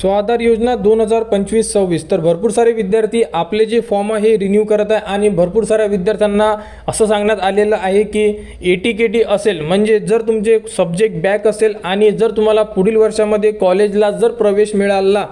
स्वाधार योजना 2025-26 तर भरपूर सारे विद्यार्थी आपले जे फॉर्म आहे रिन्यू करत आहे आणि भरपूर साऱ्या विद्यार्थ्यांना असं सांगण्यात आलेलं आहे की ATKT असेल म्हणजे जर तुमचे सब्जेक्ट बॅक असेल आणि जर तुम्हाला पुढील वर्षामध्ये कॉलेजला जर प्रवेश मिळाला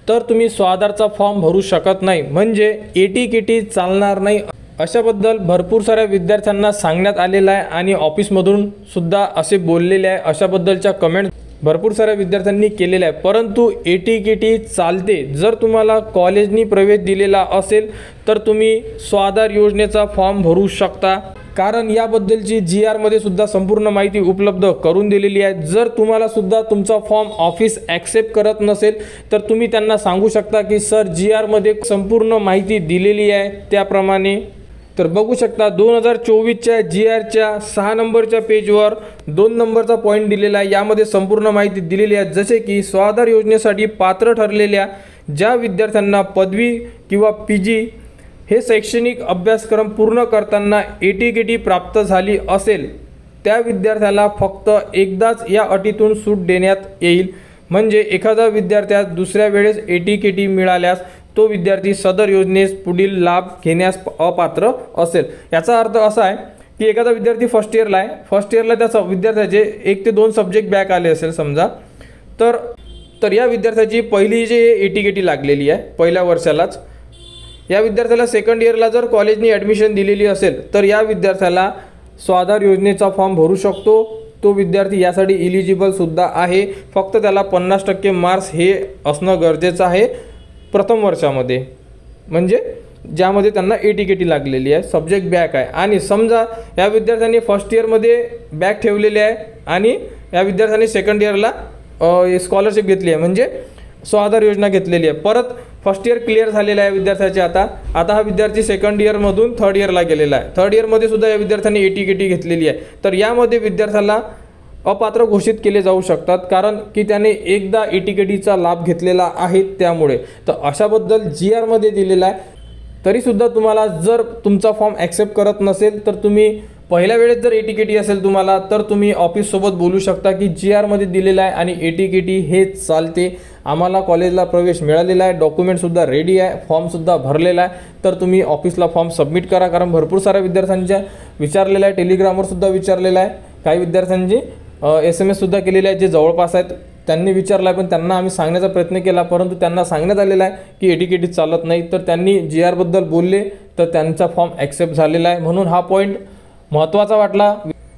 तर तुम्ही स्वाधारचा फॉर्म भरू शकत नाही, म्हणजे ATKT चालणार नाही अशाबद्दल भरपूर साऱ्या विद्यार्थ्यांना सांगण्यात आलेलं आहे आणि ऑफिसमधून सुद्धा असे बोललेले आहे। अशाबद्दलच्या कमेंट भरपूर साऱ्या विद्यार्थ्यांनी केलेल्या आहे, परंतु ATKT चालते। जर तुम्हाला कॉलेजनी प्रवेश दिलेला असेल तर तुम्ही स्वाधार योजनेचा फॉर्म भरू शकता, कारण याबद्दलची GR मध्ये सुद्धा संपूर्ण माहिती उपलब्ध करून दिलेली आहे। जर तुम्हाला सुद्धा तुमचा फॉर्म ऑफिस ॲक्सेप्ट करत नसेल तर तुम्ही त्यांना सांगू शकता की सर GR मध्ये संपूर्ण माहिती दिलेली आहे त्याप्रमाणे। तर बघू शकता 2024च्या GRच्या 6 नंबरच्या पेजवर 2 नंबरचा पॉईंट दिलेला आहे। यामध्ये संपूर्ण माहिती दिलेली आहे, जसे की स्वाधार योजनेसाठी पात्र ठरलेल्या ज्या विद्यार्थ्यांना पदवी किंवा PG हे शैक्षणिक अभ्यासक्रम पूर्ण करताना ATKT प्राप्त झाली असेल त्या विद्यार्थ्याला फक्त एकदाच या अटीतून सूट देण्यात येईल, म्हणजे एखादा विद्यार्थ्यास दुसऱ्या वेळेस ATKT मिळाल्यास तो विद्यार्थी सदर योजनेस पुढील लाभ घेण्यास अपात्र असेल। याचा अर्थ असा आहे की एखादा विद्यार्थी फर्स्ट इयरला आहे, फर्स्ट इयरला त्या विद्यार्थ्याचे 1 ते 2 सब्जेक्ट बॅक आले असेल समजा, तर या विद्यार्थ्याची पहिली जे ATKT लागलेली आहे पहिल्या वर्षालाच, या विद्यार्थ्याला सेकंड इयरला जर कॉलेजनी ॲडमिशन दिलेली असेल तर या विद्यार्थ्याला स्वाधार योजनेचा फॉर्म भरू शकतो। तो विद्यार्थी यासाठी इलिजिबल सुद्धा आहे, फक्त त्याला 50% मार्क्स हे असणं गरजेचं आहे प्रथम वर्षामध्ये, म्हणजे ज्यामध्ये त्यांना ATKT लागलेली आहे, सब्जेक्ट बॅक आहे। आणि समजा या विद्यार्थ्यांनी फर्स्ट इयरमध्ये बॅक ठेवलेले आहे आणि या विद्यार्थ्यांनी सेकंड इयरला स्कॉलरशिप घेतली आहे, म्हणजे स्वाधार योजना घेतलेली आहे। परत फर्स्ट इयर क्लिअर झालेलं आहे विद्यार्थ्याचे, आता हा विद्यार्थी सेकंड इयरमधून थर्ड इयरला गेलेला आहे, थर्ड इयरमध्ये सुद्धा या विद्यार्थ्यांनी ATKT घेतलेली आहे। तर यामध्ये विद्यार्थ्याला अपात्र घोषित केले जाऊ शकतात, कारण की त्याने एकदा ATKTचा लाभ घेतलेला आहे त्यामुळे। तर अशाबद्दल GR मध्ये दिलेला आहे। तरीसुद्धा तुम्हाला जर तुमचा फॉर्म ॲक्सेप्ट करत नसेल तर तुम्ही पहिल्या वेळेस जर ATKT असेल तुम्हाला तर तुम्ही ऑफिससोबत बोलू शकता की GR मध्ये दिलेला आहे आणि ATKT हे चालते, आम्हाला कॉलेजला प्रवेश मिळालेला आहे, डॉक्युमेंटसुद्धा रेडी आहे, फॉर्मसुद्धा भरलेला आहे, तर तुम्ही ऑफिसला फॉर्म सबमिट करा। कारण भरपूर साऱ्या विद्यार्थ्यांच्या विचारलेलं आहे, टेलिग्रामवर सुद्धा विचारलेलं आहे, काही विद्यार्थ्यांची SMS सुद्धा केलेले आहेत जे जवळपास आहेत त्यांनी विचारलं आहे, पण त्यांना आम्ही सांगण्याचा प्रयत्न केला, परंतु त्यांना सांगण्यात आलेलं आहे की ATKT चालत नाही। तर त्यांनी GR बद्दल बोलले तर त्यांचा फॉर्म ॲक्सेप्ट झालेला आहे, म्हणून हा पॉईंट महत्त्वाचा वाटला।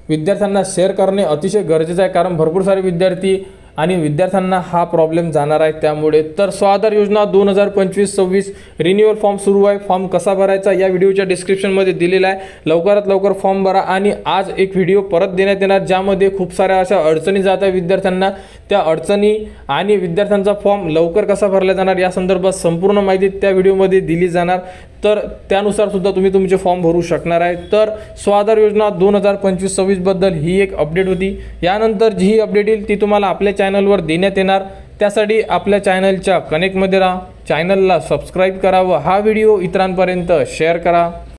विद्यार्थ्यांना शेअर करणे अतिशय गरजेचं आहे, कारण भरपूर सारे विद्यार्थी आणि विद्यार्थ्यांना हा प्रॉब्लेम जाणार आहे त्यामुळे। तर स्वाधार योजना 2025-26 रिन्युअल फॉर्म सुरू आहे। फॉर्म कसा भरायचा या व्हिडिओच्या डिस्क्रिप्शनमध्ये दिलेला आहे, लवकरात लवकर फॉर्म भरा। आणि आज एक व्हिडिओ परत देण्यात येणार ज्यामध्ये खूप साऱ्या अशा अडचणी जात आहे विद्यार्थ्यांना, त्या अडचणी आणि विद्यार्थ्यांचा फॉर्म लवकर कसा भरला जाणार या संदर्भात संपूर्ण माहिती त्या व्हिडिओमध्ये दिली जाणार, तर त्यानुसार सुद्धा तुम्ही तुमचे फॉर्म भरू शकणार आहे। तर स्वाधार योजना 2025-26 बद्दल ही एक अपडेट होती। यानंतर जी अपडेट येईल ती तुम्हाला आपल्या चॅनलवर देण्यात येणार, त्यासाठी आपल्या चॅनलच्या कनेक्टमध्ये राहा, चॅनलला सबस्क्राईब करा व हा व्हिडिओ इतरांपर्यंत शेअर करा।